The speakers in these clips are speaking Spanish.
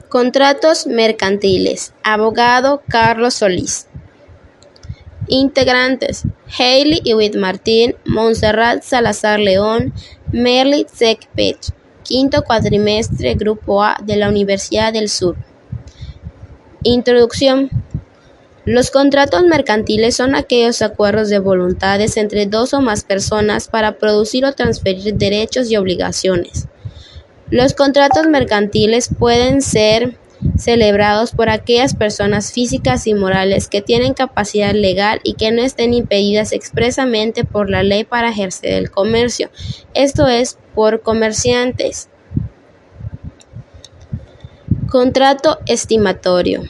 Contratos mercantiles. Abogado Carlos Solís. Integrantes: Hailey Hewitt Martín, Montserrat Salazar León, Merly Sekpech. Quinto cuatrimestre, Grupo A de la Universidad del Sur. Introducción. Los contratos mercantiles son aquellos acuerdos de voluntades entre dos o más personas para producir o transferir derechos y obligaciones. Los contratos mercantiles pueden ser celebrados por aquellas personas físicas y morales que tienen capacidad legal y que no estén impedidas expresamente por la ley para ejercer el comercio, esto es, por comerciantes. Contrato estimatorio.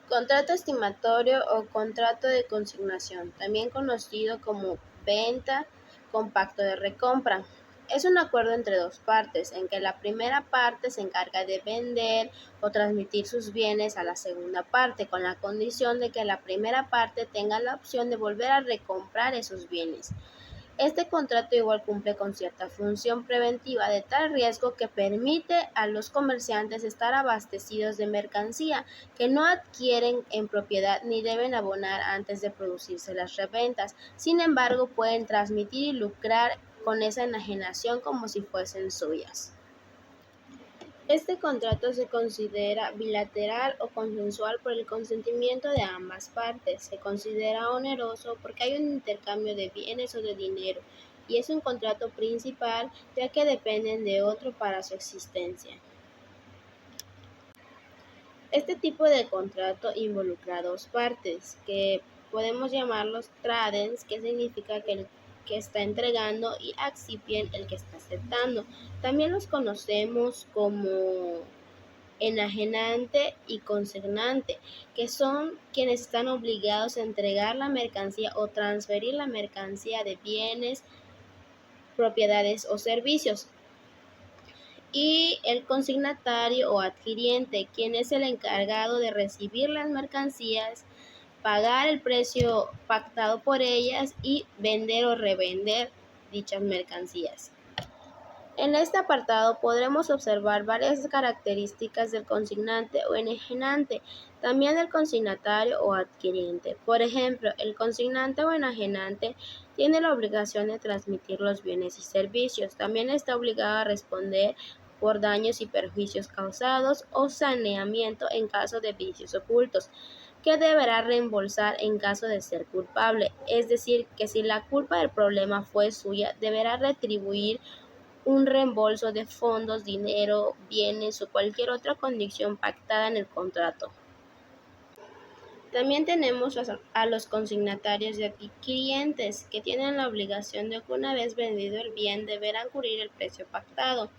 Contrato estimatorio o contrato de consignación, también conocido como venta con pacto de recompra. Es un acuerdo entre dos partes, en que la primera parte se encarga de vender o transmitir sus bienes a la segunda parte, con la condición de que la primera parte tenga la opción de volver a recomprar esos bienes. Este contrato igual cumple con cierta función preventiva de tal riesgo que permite a los comerciantes estar abastecidos de mercancía que no adquieren en propiedad ni deben abonar antes de producirse las reventas. Sin embargo, pueden transmitir y lucrar con esa enajenación como si fuesen suyas. Este contrato se considera bilateral o consensual por el consentimiento de ambas partes. Se considera oneroso porque hay un intercambio de bienes o de dinero y es un contrato principal ya que dependen de otro para su existencia. Este tipo de contrato involucra dos partes, que podemos llamarlos tradens, que significa que el que está entregando, y accipient, el que está aceptando. También los conocemos como enajenante y consignante, que son quienes están obligados a entregar la mercancía o transferir la mercancía de bienes, propiedades o servicios. Y el consignatario o adquiriente, quien es el encargado de recibir las mercancías, pagar el precio pactado por ellas y vender o revender dichas mercancías. En este apartado podremos observar varias características del consignante o enajenante, también del consignatario o adquiriente. Por ejemplo, el consignante o enajenante tiene la obligación de transmitir los bienes y servicios. También está obligado a responder por daños y perjuicios causados o saneamiento en caso de vicios ocultos, que deberá reembolsar en caso de ser culpable. Es decir, que si la culpa del problema fue suya, deberá retribuir un reembolso de fondos, dinero, bienes o cualquier otra condición pactada en el contrato. También tenemos a los consignatarios y adquirientes, que tienen la obligación de que una vez vendido el bien deberán cubrir el precio pactado.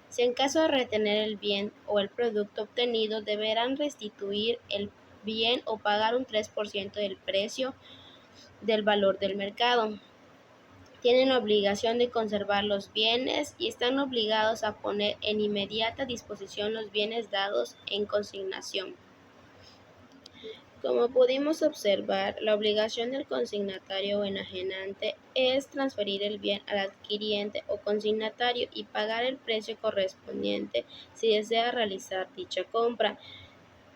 Si en caso de retener el bien o el producto obtenido, deberán restituir el bien o pagar un 3% del precio del valor del mercado. Tienen la obligación de conservar los bienes y están obligados a poner en inmediata disposición los bienes dados en consignación. Como pudimos observar, la obligación del consignatario o enajenante es transferir el bien al adquiriente o consignatario y pagar el precio correspondiente si desea realizar dicha compra.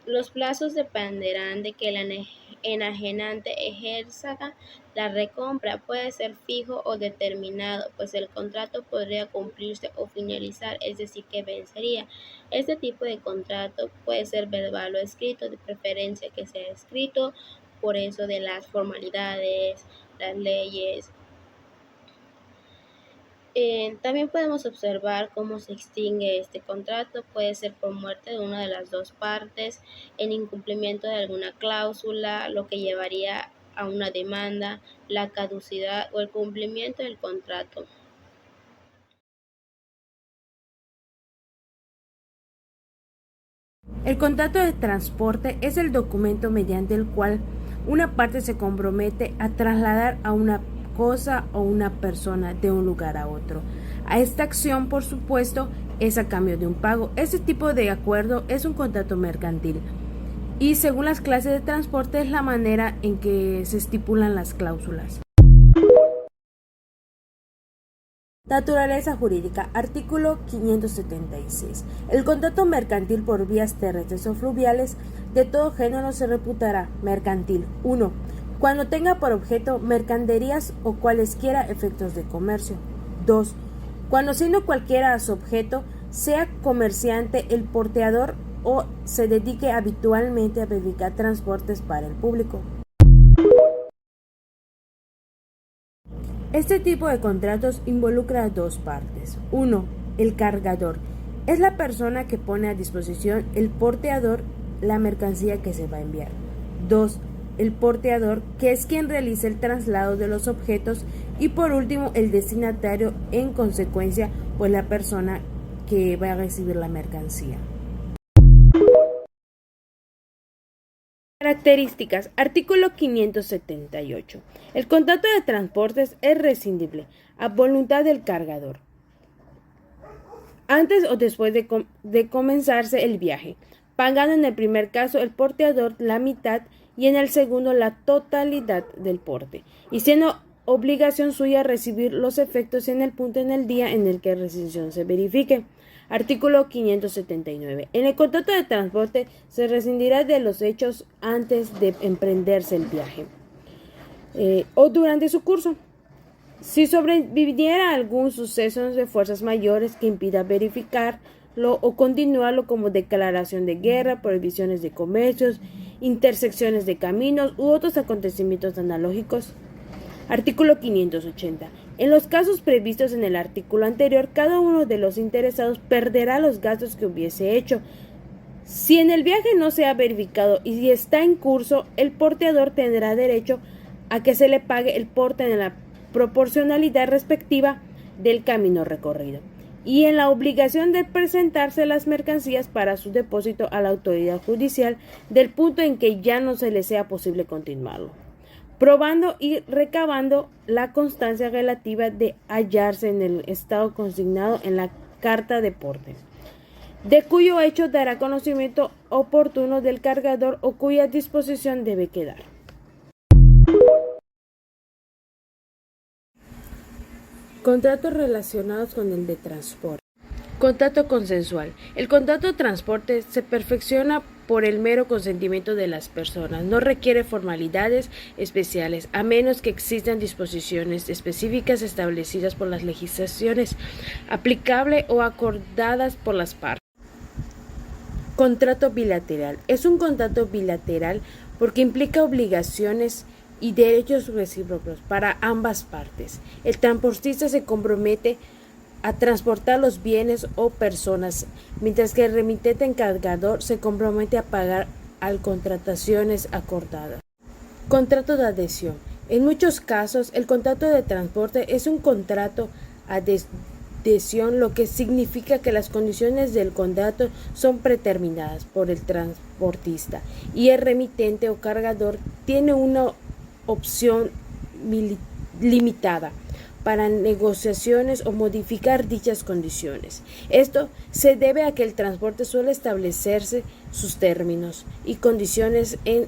Los plazos dependerán de que el enajenante ejerza la recompra. Puede ser fijo o determinado, pues el contrato podría cumplirse o finalizar, es decir, que vencería. Este tipo de contrato puede ser verbal o escrito, de preferencia que sea escrito, por eso de las formalidades, las leyes. También podemos observar cómo se extingue este contrato. Puede ser por muerte de una de las dos partes, en incumplimiento de alguna cláusula, lo que llevaría a una demanda, la caducidad o el cumplimiento del contrato. El contrato de transporte es el documento mediante el cual una parte se compromete a trasladar a una cosa o una persona de un lugar a otro. A esta acción, por supuesto, es a cambio de un pago. Este tipo de acuerdo es un contrato mercantil y según las clases de transporte es la manera en que se estipulan las cláusulas. Naturaleza jurídica. Artículo 576. El contrato mercantil por vías terrestres o fluviales de todo género se reputará mercantil. 1. Cuando tenga por objeto mercaderías o cualesquiera efectos de comercio. 2. Cuando siendo cualquiera su objeto, sea comerciante el porteador o se dedique habitualmente a verificar transportes para el público. Este tipo de contratos involucra a dos partes. 1. El cargador. Es la persona que pone a disposición el porteador la mercancía que se va a enviar. 2. El porteador, que es quien realiza el traslado de los objetos. Y por último, el destinatario, en consecuencia, pues la persona que va a recibir la mercancía. Características. Artículo 578. El contrato de transportes es rescindible a voluntad del cargador, antes o después de comenzarse el viaje, pagando en el primer caso el porteador la mitad y en el segundo la totalidad del porte, y siendo obligación suya recibir los efectos en el punto en el día en el que rescisión se verifique. Artículo 579. En el contrato de transporte se rescindirá de los hechos antes de emprenderse el viaje o durante su curso. Si sobreviviera algún suceso de fuerzas mayores que impida verificarlo o continuarlo, como declaración de guerra, prohibiciones de comercios, intersecciones de caminos u otros acontecimientos analógicos. Artículo 580. En los casos previstos en el artículo anterior, cada uno de los interesados perderá los gastos que hubiese hecho. Si en el viaje no se ha verificado y si está en curso, el porteador tendrá derecho a que se le pague el porte en la proporcionalidad respectiva del camino recorrido y en la obligación de presentarse las mercancías para su depósito a la autoridad judicial del punto en que ya no se le sea posible continuarlo, probando y recabando la constancia relativa de hallarse en el estado consignado en la carta de porte, de cuyo hecho dará conocimiento oportuno del cargador o cuya disposición debe quedar. Contratos relacionados con el de transporte. Contrato consensual. El contrato de transporte se perfecciona por el mero consentimiento de las personas. No requiere formalidades especiales, a menos que existan disposiciones específicas establecidas por las legislaciones aplicables o acordadas por las partes. Contrato bilateral. Es un contrato bilateral porque implica obligaciones y derechos recíprocos para ambas partes. El transportista se compromete a transportar los bienes o personas, mientras que el remitente encargador se compromete a pagar al contrataciones acordadas. Contrato de adhesión. En muchos casos, el contrato de transporte es un contrato de adhesión, lo que significa que las condiciones del contrato son predeterminadas por el transportista y el remitente o cargador tiene una opción limitada para negociaciones o modificar dichas condiciones. Esto se debe a que el transporte suele establecerse sus términos y condiciones en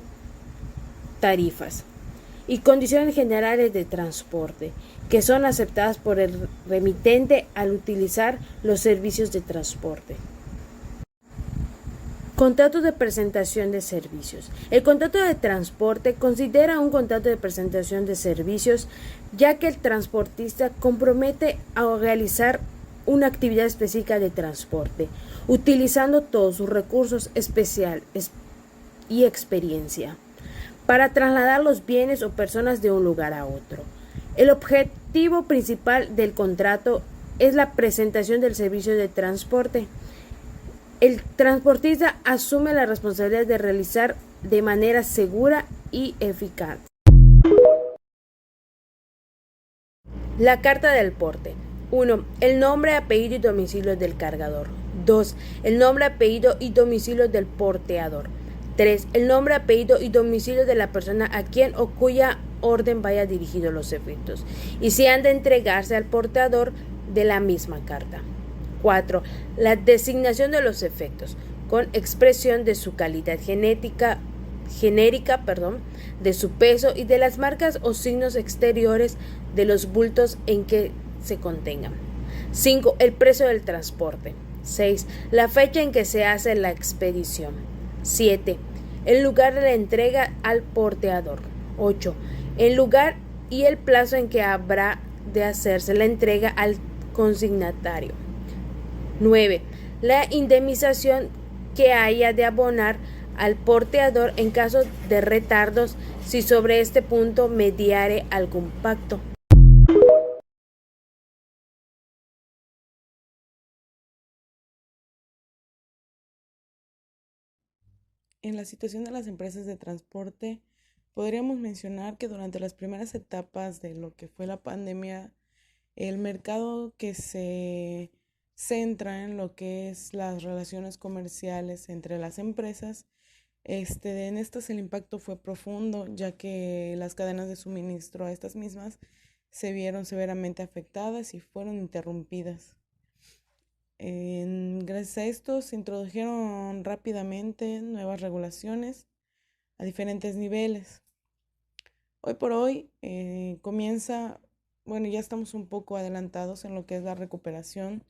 tarifas y condiciones generales de transporte que son aceptadas por el remitente al utilizar los servicios de transporte. Contrato de presentación de servicios. El contrato de transporte considera un contrato de presentación de servicios, ya que el transportista compromete a realizar una actividad específica de transporte, utilizando todos sus recursos especiales y experiencia, para trasladar los bienes o personas de un lugar a otro. El objetivo principal del contrato es la presentación del servicio de transporte. El transportista asume la responsabilidad de realizar de manera segura y eficaz. La carta del porte. 1. El nombre, apellido y domicilio del cargador. 2. El nombre, apellido y domicilio del porteador. 3. El nombre, apellido y domicilio de la persona a quien o cuya orden vaya dirigido los efectos, y si han de entregarse al porteador de la misma carta. 4. La designación de los efectos, con expresión de su calidad genérica, de su peso y de las marcas o signos exteriores de los bultos en que se contengan. 5. El precio del transporte. 6. La fecha en que se hace la expedición. 7. El lugar de la entrega al porteador. 8. El lugar y el plazo en que habrá de hacerse la entrega al consignatario. 9. La indemnización que haya de abonar al porteador en caso de retardos si sobre este punto mediare algún pacto. En la situación de las empresas de transporte, podríamos mencionar que durante las primeras etapas de lo que fue la pandemia, el mercado que se centra en lo que es las relaciones comerciales entre las empresas, en estas el impacto fue profundo, ya que las cadenas de suministro a estas mismas se vieron severamente afectadas y fueron interrumpidas. Gracias a esto se introdujeron rápidamente nuevas regulaciones a diferentes niveles. Hoy por hoy comienza, bueno, ya estamos un poco adelantados en lo que es la recuperación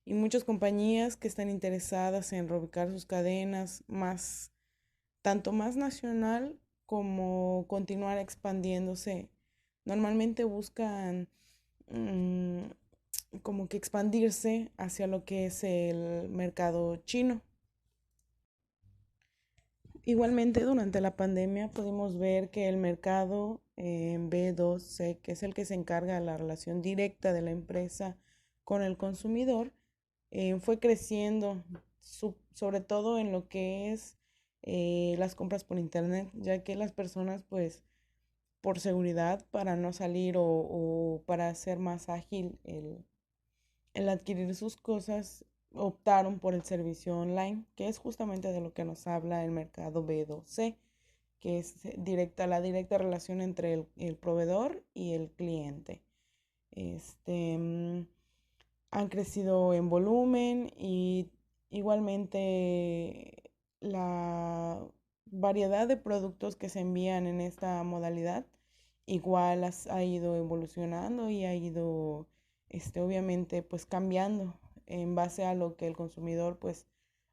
y muchas compañías que están interesadas en reubicar sus cadenas más, tanto más nacional como continuar expandiéndose. Normalmente buscan mm, como que expandirse hacia lo que es el mercado chino. Igualmente, durante la pandemia pudimos ver que el mercado B2C, que es el que se encarga de la relación directa de la empresa con el consumidor, fue creciendo, sobre todo en lo que es las compras por internet, ya que las personas, pues, por seguridad, para no salir o para hacer más ágil el adquirir sus cosas, optaron por el servicio online, que es justamente de lo que nos habla el mercado B2C, que es la directa relación entre el proveedor y el cliente. Este, mm, Han crecido en volumen y igualmente la variedad de productos que se envían en esta modalidad igual ha ido evolucionando y ha ido obviamente pues cambiando en base a lo que el consumidor pues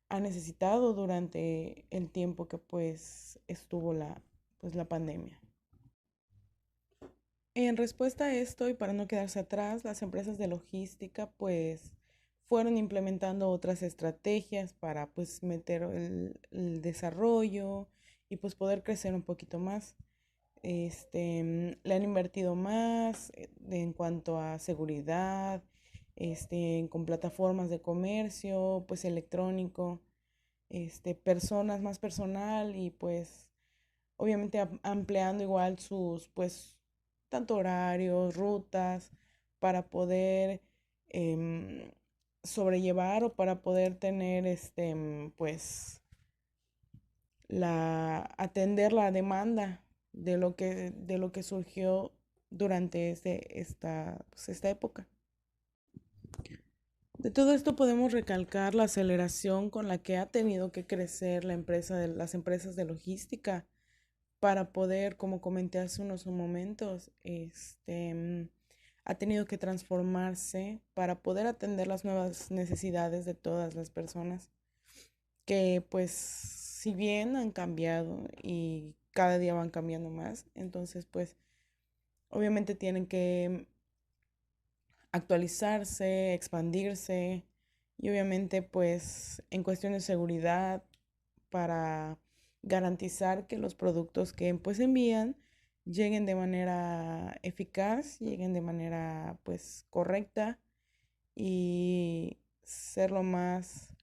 ha necesitado durante el tiempo que pues estuvo la pandemia. En respuesta a esto y para no quedarse atrás, las empresas de logística pues fueron implementando otras estrategias para pues meter el desarrollo y pues poder crecer un poquito más. Le han invertido más en cuanto a seguridad, con plataformas de comercio, pues electrónico, personas, más personal y pues obviamente ampliando igual sus, pues, tanto horarios, rutas, para poder em, sobrellevar o para poder tener, pues, atender la demanda de lo que surgió durante esta época. De todo esto podemos recalcar la aceleración con la que ha tenido que crecer las empresas de logística para poder, como comenté hace unos momentos, ha tenido que transformarse para poder atender las nuevas necesidades de todas las personas que pues si bien han cambiado y cada día van cambiando más, entonces pues obviamente tienen que actualizarse, expandirse y obviamente pues en cuestión de seguridad para garantizar que los productos que pues envían lleguen de manera eficaz, lleguen de manera pues correcta y ser lo más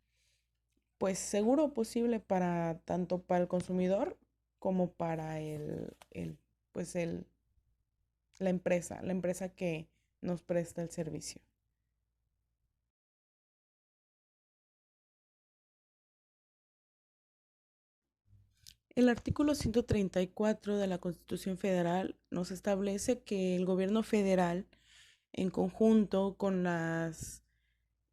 pues seguro posible para tanto para el consumidor como para pues la empresa que nos presta el servicio. El artículo 134 de la Constitución Federal nos establece que el gobierno federal, en conjunto con las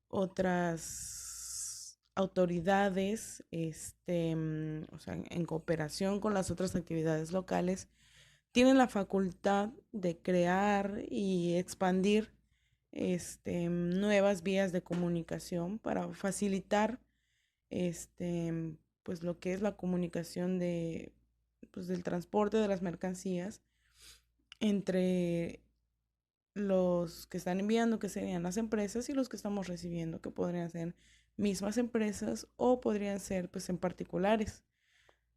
otras autoridades, o sea, en cooperación con las otras actividades locales, tienen la facultad de crear y expandir nuevas vías de comunicación para facilitar pues lo que es la comunicación del transporte de las mercancías entre los que están enviando, que serían las empresas, y los que estamos recibiendo, que podrían ser mismas empresas o podrían ser pues en particulares,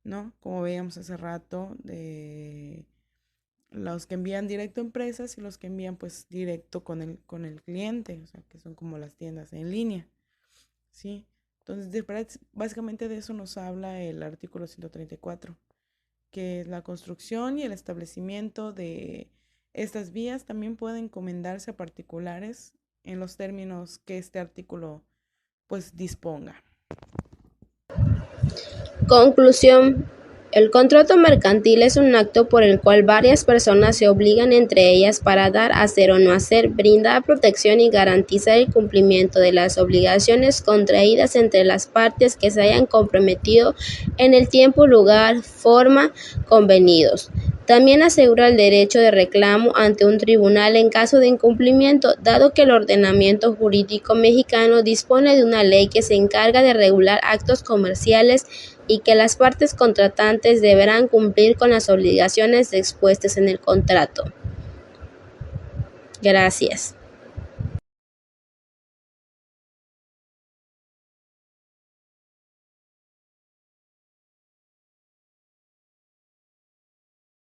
¿no? Como veíamos hace rato, de los que envían directo a empresas y los que envían pues directo con el cliente, o sea, que son como las tiendas en línea, ¿sí? Entonces, básicamente de eso nos habla el artículo 134, que es la construcción y el establecimiento de estas vías también pueden encomendarse a particulares en los términos que este artículo pues disponga. Conclusión. El contrato mercantil es un acto por el cual varias personas se obligan entre ellas para dar, hacer o no hacer, brindar protección y garantizar el cumplimiento de las obligaciones contraídas entre las partes que se hayan comprometido en el tiempo, lugar, forma convenidos. También asegura el derecho de reclamo ante un tribunal en caso de incumplimiento, dado que el ordenamiento jurídico mexicano dispone de una ley que se encarga de regular actos comerciales y que las partes contratantes deberán cumplir con las obligaciones expuestas en el contrato. Gracias.